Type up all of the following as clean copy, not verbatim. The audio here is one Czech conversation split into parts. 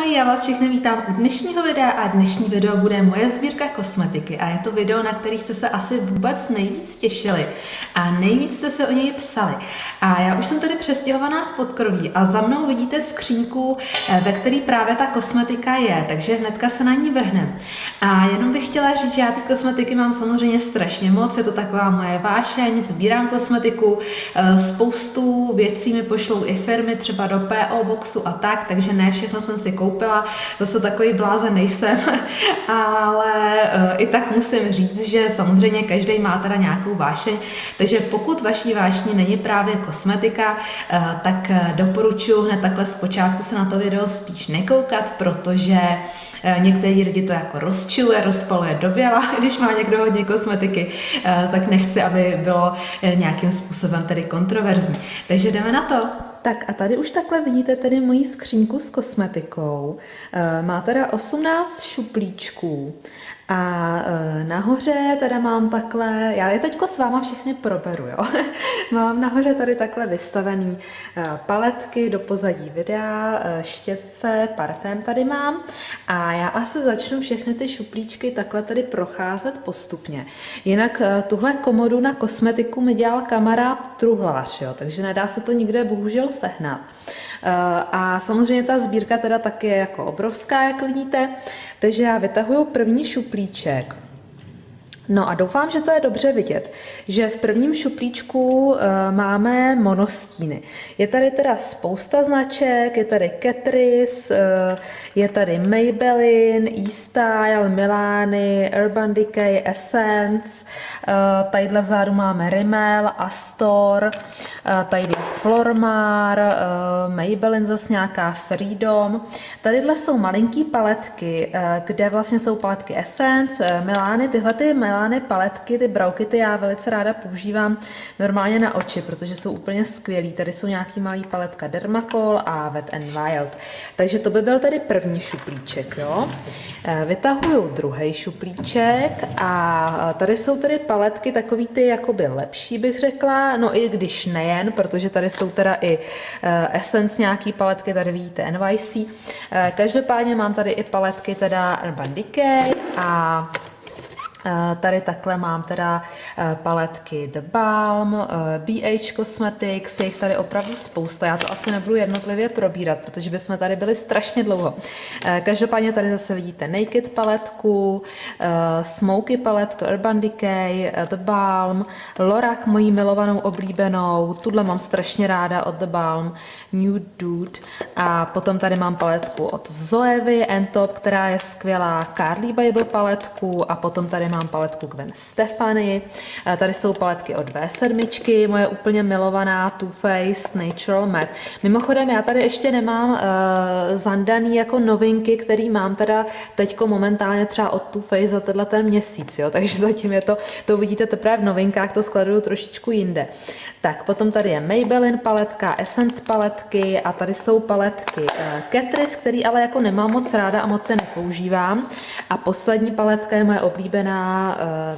Ahoj, já vás všechny vítám u dnešního videa a dnešní video bude moje sbírka kosmetiky a je to video, na který jste se asi vůbec nejvíc těšili a nejvíc jste se o něj psali. A já už jsem tady přestěhovaná v podkroví a za mnou vidíte skříňku, ve které právě ta kosmetika je, takže hnedka se na ní vrhnem. A jenom bych chtěla říct, že já ty kosmetiky mám samozřejmě strašně moc, je to taková moje vášeň, sbírám kosmetiku, spoustu věcí mi pošlou i firmy, třeba do PO Boxu a tak, takže ne všechno jsem si koupila, zase takový blázen nejsem, ale i tak musím říct, že samozřejmě každý má teda nějakou vášeň, takže pokud vaší vášní není právě kosmetika, tak doporučuji hned takhle zpočátku se na to video spíš nekoukat, protože některý lidi to jako rozčiluje, rozpaluje do běla, když má někdo hodně kosmetiky, tak nechci, aby bylo nějakým způsobem tedy kontroverzní. Takže jdeme na to. Tak a tady už takhle vidíte tedy moji skříňku s kosmetikou. Má teda 18 šuplíčků a nahoře teda mám takhle, já je teďko s váma všechny proberu, jo. Mám nahoře tady takhle vystavený paletky do pozadí videa, štětce, parfém tady mám a já asi začnu všechny ty šuplíčky takhle tady procházet postupně. Jinak tuhle komodu na kosmetiku mi dělal kamarád truhlář, jo, takže nedá se to nikde bohužel sehnat. A samozřejmě ta sbírka teda taky je jako obrovská, jak vidíte, takže já vytahuju první šuplíček. No a doufám, že to je dobře vidět, že v prvním šuplíčku máme monostíny. Je tady teda spousta značek, je tady Catrice, je tady Maybelline, eStyle, Milani, Urban Decay, Essence, tadyhle vzadu máme Rimmel, Astor, tadyhle Flormar, Maybelline zase nějaká Freedom. Tadyhle jsou malinký paletky, kde vlastně jsou paletky Essence, Milani, tyhle ty Milani paletky, ty broukity já velice ráda používám normálně na oči, protože jsou úplně skvělý. Tady jsou nějaký malý paletka Dermacol a Wet n Wild. Takže to by byl tady první šuplíček, jo. Vytahuju druhý šuplíček a tady jsou tady paletky takový ty jakoby lepší, bych řekla, no i když nejen, protože tady jsou teda i Essence nějaký paletky, tady vidíte NYC. Každopádně mám tady i paletky teda Urban Decay a tady takhle mám teda paletky The Balm, BH Cosmetics, je jich tady opravdu spousta, já to asi nebudu jednotlivě probírat, protože bychom tady byli strašně dlouho. Každopádně tady zase vidíte Naked paletku, Smoky paletku, Urban Decay, The Balm, Lorac, mojí milovanou oblíbenou, tuhle mám strašně ráda od The Balm, Nude Dude a potom tady mám paletku od Zoevy N-Top, která je skvělá, Carly Bible paletku a potom tady mám paletku Gwen Stefani, tady jsou paletky od V7, moje úplně milovaná Too Faced Natural Matte. Mimochodem já tady ještě nemám zandaný jako novinky, který mám teda teďko momentálně třeba od Too Faced za tenhle ten měsíc, jo? Takže zatím je to vidíte teprve v novinkách, to skladuju trošičku jinde. Tak potom tady je Maybelline paletka, Essence paletky a tady jsou paletky Catrice, který ale jako nemám moc ráda a moc se nepoužívám. A poslední paletka je moje oblíbená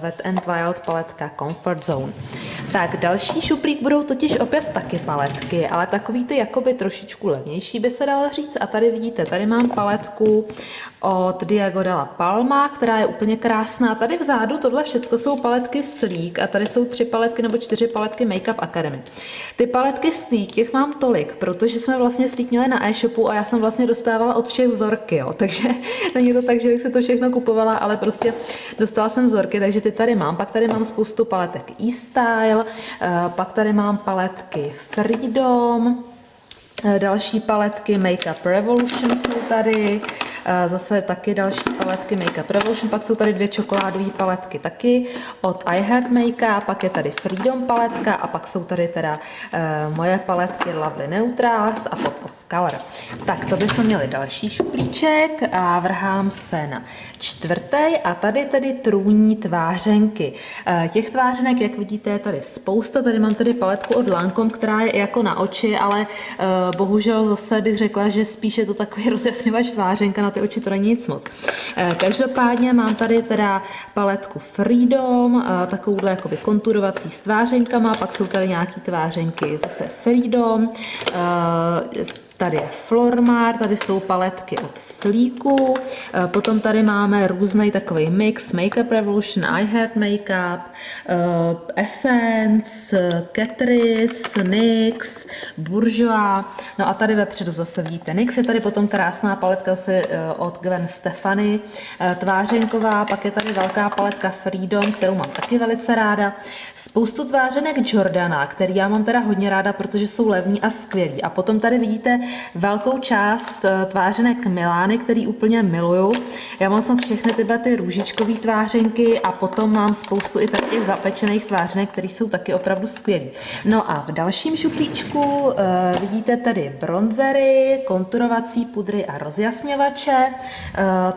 Wet n Wild paletka Comfort Zone. Tak další šuplík budou totiž opět taky paletky, ale takový ty jakoby trošičku levnější by se dalo říct. A tady vidíte, tady mám paletku od Diego Della Palma, která je úplně krásná. Tady vzadu tohle všechno jsou paletky Sleek a tady jsou 3 paletky nebo 4 paletky Makeup Academy. Ty paletky Sleek, těch mám tolik, protože jsme vlastně Sleek měli na e-shopu a já jsem vlastně dostávala od všech vzorky, jo. Takže není to tak, že bych se to všechno kupovala, ale prostě dostala jsem vzorky, takže ty tady mám. Pak tady mám spoustu paletek eStyle, pak tady mám paletky Freedom, další paletky Makeup Revolution jsou tady, zase taky další paletky Makeup Revolution, pak jsou tady 2 čokoládové paletky taky od I Heart Makeup, pak je tady Freedom paletka a pak jsou tady teda moje paletky Lovely Neutrals a Pop of Color. Tak to bychom měli další šuplíček a vrhám se na čtvrtý a tady tedy trůní tvářenky. Těch tvářenek, jak vidíte, je tady spousta, tady mám tady paletku od Lancome, která je jako na oči, ale bohužel zase bych řekla, že spíš je to takový rozjasňovač tvářenka, na ty oči to není nic moc. Každopádně mám tady teda paletku Freedom, takovouhle jakoby konturovací s tvářenkama, pak jsou tady nějaký tvářenky zase Freedom, Tady je Flormar, tady jsou paletky od Sleeku, potom tady máme různý takový mix, Makeup Revolution, I Heart Makeup, Essence, Catrice, NYX, Bourjois, no a tady vepředu zase vidíte NYX, je tady potom krásná paletka od Gwen Stefani, tvářenková, pak je tady velká paletka Freedom, kterou mám taky velice ráda, spoustu tvářenek Jordana, který já mám teda hodně ráda, protože jsou levní a skvělí, a potom tady vidíte velkou část tvářenek Milány, který úplně miluju. Já mám snad všechny tyhle ty růžičkové tvářenky a potom mám spoustu i takových zapečených tvářenek, které jsou taky opravdu skvělý. No a v dalším šuplíčku vidíte tady bronzery, konturovací pudry a rozjasňovače.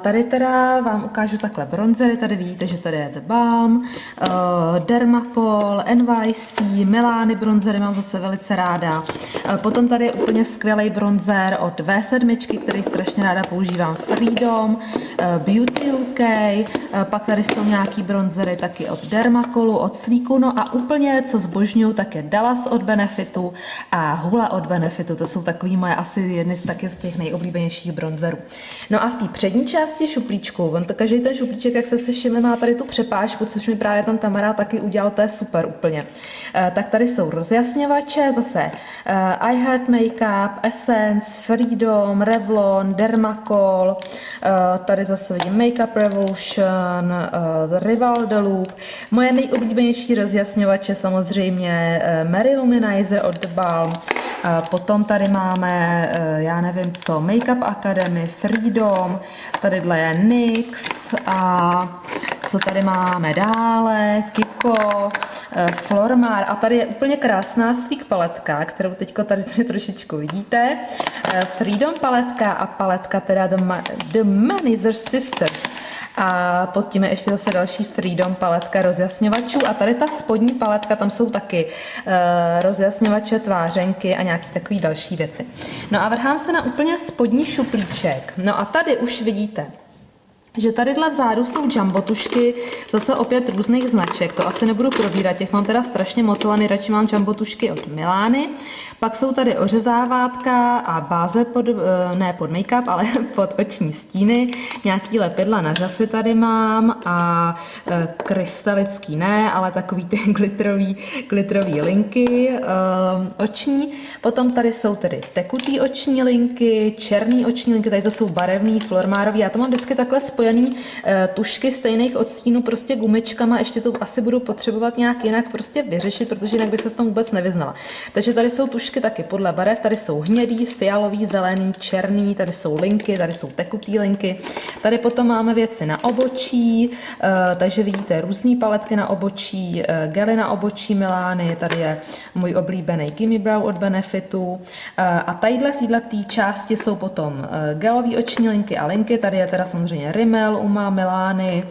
Tady teda vám ukážu takhle bronzery, tady vidíte, že tady je The Balm, Dermacol, NYC, Milány bronzery mám zase velice ráda. Potom tady je úplně skvělý bronzer od V7, který strašně ráda používám, Freedom, Beauty UK, pak tady jsou nějaký bronzery taky od Dermacolu, od Sleeku, no a úplně co zbožňuju, tak je Dallas od Benefitu a Hula od Benefitu, to jsou takový moje asi jedny z těch nejoblíbenějších bronzerů. No a v té přední části šuplíčku, každý ten šuplíček, jak jste si všimli, má tady tu přepážku, což mi právě tam Tamara taky udělal, to je super úplně. Tak tady jsou rozjasňovače, zase I Heart Makeup, Essence, Freedom, Revlon, Dermacol, tady zase vidím Makeup Revolution, Rival The Look. Moje nejoblíbenější rozjasňovače samozřejmě Mary Luminizer od The Balm. Potom tady máme, já nevím co, Makeup Academy, Freedom, tadyhle je NYX a co tady máme dále, Kiko, Flormar a tady je úplně krásná Sweek paletka, kterou teďko tady trošičku vidíte. Freedom paletka a paletka teda The Manizer Sisters. A pod tím je ještě zase další Freedom paletka rozjasňovačů a tady ta spodní paletka, tam jsou taky rozjasňovače, tvářenky a nějaké takové další věci. No a vrhám se na úplně spodní šuplíček. No a tady už vidíte, že tadyhle vzadu jsou jumbo tušky, zase opět různých značek, to asi nebudu probírat, těch mám teda strašně moc, ale nejradši mám jumbo tušky od Milány. Pak jsou tady ořezávátka a báze ne pod make-up, ale pod oční stíny, nějaký lepidla na řasy tady mám a krystalický ne, ale takový ty glitterový linky oční. Potom tady jsou tedy tekutý oční linky, černý oční linky, tady to jsou barevný, flormárový, já to mám vždycky takhle spojený tušky stejných odstínů prostě gumičkama, ještě to asi budu potřebovat nějak jinak prostě vyřešit, protože jinak bych se v tom vůbec nevyznala. Takže tady jsou tušky taky podle barev, tady jsou hnědý, fialový, zelený, černý, tady jsou linky, tady jsou tekutý linky. Tady potom máme věci na obočí, takže vidíte různé paletky na obočí, gely na obočí Milány, tady je můj oblíbený Gimme Brow od Benefitu a tadyhle v této části jsou potom gelový oční linky a linky, tady je teda samozřejmě Rimmel, Uma, Milány,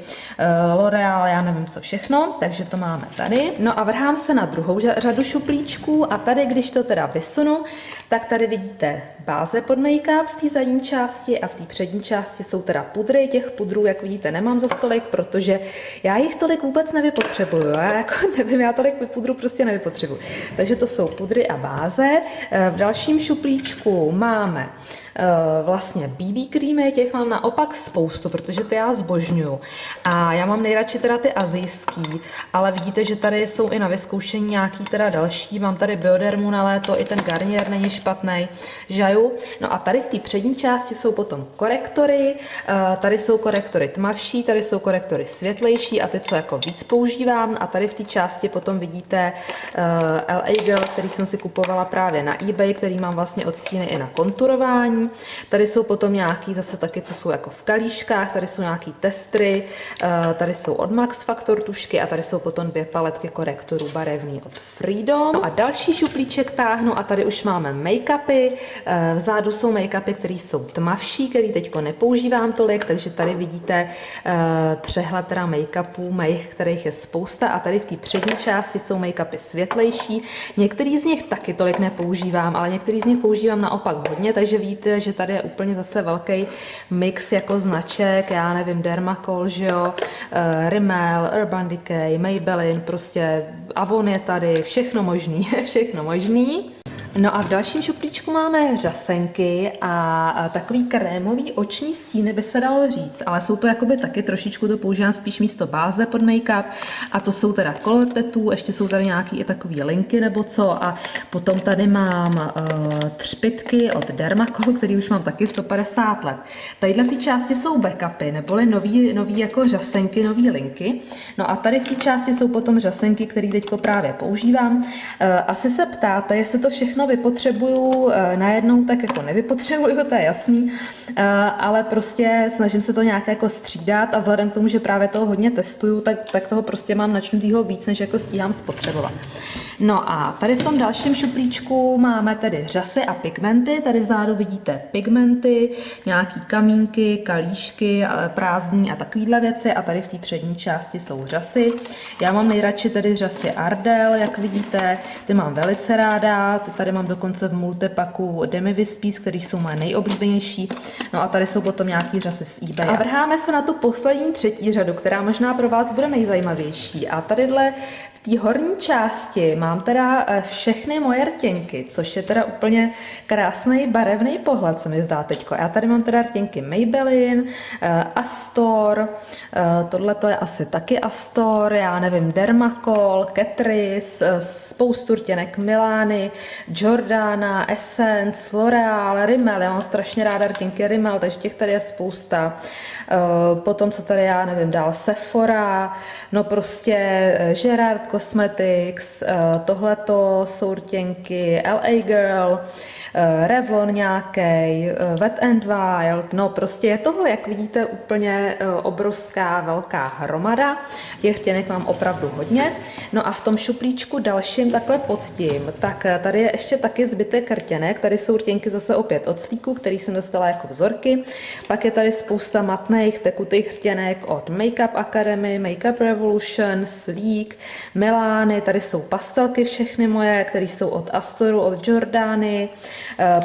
L'Oreal, já nevím co všechno, takže to máme tady. No a vrhám se na druhou řadu šuplíčků a tady, když to teda vysunu, tak tady vidíte báze pod make-up v té zadní části a v té přední části jsou teda pudry. Těch pudrů, jak vidíte, nemám za tolik, protože já jich tolik vůbec nevypotřebuju. Já jako nevím, já tolik pudru prostě nevypotřebuju. Takže to jsou pudry a báze. V dalším šuplíčku máme vlastně BB creamy, těch mám naopak spoustu, protože ty já zbožňuju. A já mám nejradši teda ty asijský, ale vidíte, že tady jsou i na vyzkoušení nějaký teda další. Mám tady Biodermu na léto, i ten Garnier není špatný, žaju. No a tady v té přední části jsou potom korektory, tady jsou korektory tmavší, tady jsou korektory světlejší a ty, co jako víc používám. A tady v té části potom vidíte LA Girl, který jsem si kupovala právě na eBay, který mám vlastně odstíny i na konturování. Tady jsou potom nějaký zase taky, co jsou jako v kalíškách, tady jsou nějaký testry, tady jsou od Max Factor tušky a tady jsou potom 2 paletky korektorů barevný od Freedom. No a další šuplíček táhnu a tady už máme make-upy. Vzadu jsou make-upy, které jsou tmavší, které teďko nepoužívám tolik, takže tady vidíte přehled teda make-upů, mých, kterých je spousta a tady v té přední části jsou make-upy světlejší. Některý z nich taky tolik nepoužívám, ale některý z nich používám naopak hodně, takže vidíte, že tady je úplně zase velký mix jako značek, já nevím, Dermacol, že jo, Rimmel, Urban Decay, Maybelline, prostě Avon je tady, všechno možný, všechno možný. No a v dalším šuplíčku máme řasenky a takový krémový oční stíny, by se dalo říct, ale jsou to jakoby taky trošičku, to používám spíš místo báze pod make-up a to jsou teda color tattoo, ještě jsou tady nějaký i takový linky nebo co a potom tady mám třpytky od Dermacol, který už mám taky 150 let. Tadyhle v té části jsou backupy, neboli nový jako řasenky, nový linky. No a tady v té části jsou potom řasenky, které teďko právě používám. Asi se ptáte, jestli to všechno vypotřebuju najednou, tak jako nevypotřebuju, to je jasný, ale prostě snažím se to nějak jako střídat a vzhledem k tomu, že právě toho hodně testuju, tak toho prostě mám načnutýho víc, než jako stíhám spotřebovat. No a tady v tom dalším šuplíčku máme tedy řasy a pigmenty. Tady vzadu vidíte pigmenty, nějaký kamínky, kalíšky, prázdný a takovýhle věci a tady v té přední části jsou řasy. Já mám nejradši tedy řasy Ardell, jak vidíte, ty mám velice ráda, ty tady mám dokonce v multipaku Demi Wispies, který jsou moje nejoblíbenější. No a tady jsou potom nějaký řasy z eBay. A vrháme se na tu poslední třetí řadu, která možná pro vás bude nejzajímavější. A tadyhle v té horní části mám teda všechny moje rtěnky, což je teda úplně krásný barevný pohled, se mi zdá teďko. Já tady mám teda rtěnky Maybelline, Astor, tohle to je asi taky Astor, já nevím, Dermacol, Catrice, spoustu rtěnek Milany, Jordana, Essence, L'Oreal, Rimmel, já mám strašně ráda rtěnky Rimmel, takže těch tady je spousta. Potom, co tady já nevím, dál Sephora, no prostě Gerard Cosmetics, tohleto jsou rtěnky LA Girl, Revlon nějaký, Wet n Wild, no prostě je toho, jak vidíte, úplně obrovská velká hromada. Těch rtěnek mám opravdu hodně. No a v tom šuplíčku dalším takhle pod tím, tak tady je ještě taky zbytek rtěnek. Tady jsou rtěnky zase opět od Sleeku, který jsem dostala jako vzorky. Pak je tady spousta matných tekutých rtěnek od Makeup Academy, Makeup Revolution, Sleek, Milany. Tady jsou pastelky všechny moje, které jsou od Astoru, od Jordany.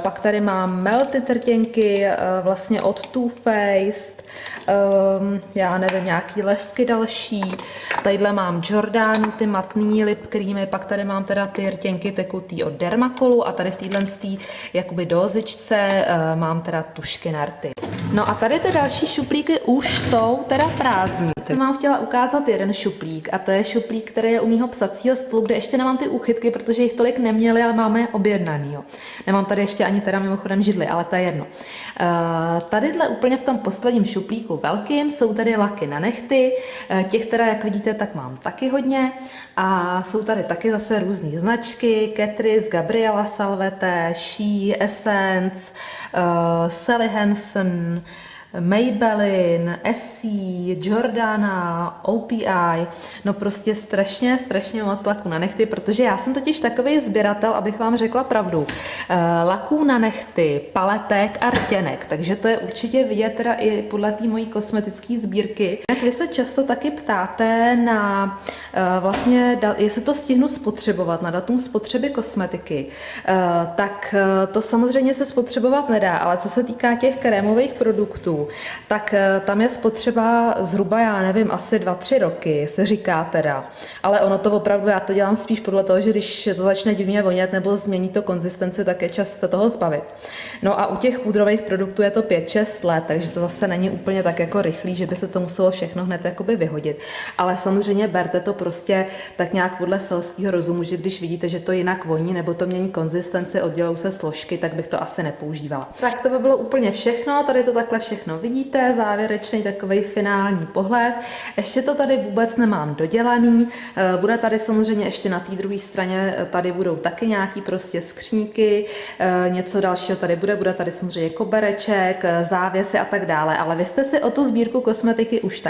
Pak tady mám melty rtěnky vlastně od Too Faced, já nevím, nějaký lesky další. Tadyhle mám Jordanu, ty matný lip creamy, pak tady mám teda ty rtěnky tekutý od Dermacolu a tady v téhle jakoby dózičce mám teda tušky na rty. No a tady ty další šuplíky už jsou teda prázdní. Jsem vám chtěla ukázat jeden šuplík a to je šuplík, který je u mýho psacího stolu, kde ještě nemám ty úchytky, protože jich tolik neměli, ale máme je objednaný. Jo. Nemám tady ještě ani teda mimochodem židli, ale to je jedno. Tadyhle úplně v tom posledním šuplíku velkým jsou tady laky na nehty, těch teda, jak vidíte, tak mám taky hodně a jsou tady taky zase různé značky, Catrice, Gabriela Salvete, She, Essence, Sally Hansen, Maybelline, Essie, Jordana, OPI, no prostě strašně moc laků na nehty, protože já jsem totiž takový sběratel, abych vám řekla pravdu, laků na nehty, paletek a rtěnek, takže to je určitě vidět teda i podle té mojí kosmetické sbírky. Jak vy se často taky ptáte na vlastně, jestli to stihnu spotřebovat, na datum spotřeby kosmetiky, tak to samozřejmě se spotřebovat nedá, ale co se týká těch krémových produktů, tak tam je spotřeba zhruba, já nevím, asi 2-3 roky, se říká teda. Ale ono to opravdu, já to dělám spíš podle toho, že když to začne divně vonět nebo změní to konzistenci, tak je čas se toho zbavit. No a u těch pudrových produktů je to 5-6 let, takže to zase není úplně tak jako rychlý, že by se to muselo všechno hned jakoby vyhodit. Ale samozřejmě berte to prostě tak nějak podle selského rozumu, že když vidíte, že to jinak voní nebo to mění konzistenci, oddělou se složky, tak bych to asi nepoužívala. Tak to by bylo úplně všechno, tady to takhle všechno vidíte, závěrečný takový finální pohled. Ještě to tady vůbec nemám dodělaný, bude tady samozřejmě ještě na té druhé straně, tady budou taky nějaký prostě skříňky, něco dalšího tady bude tady samozřejmě kobereček, závěsy a tak dále, ale vy jste si o tu sbírku kosmetiky už tak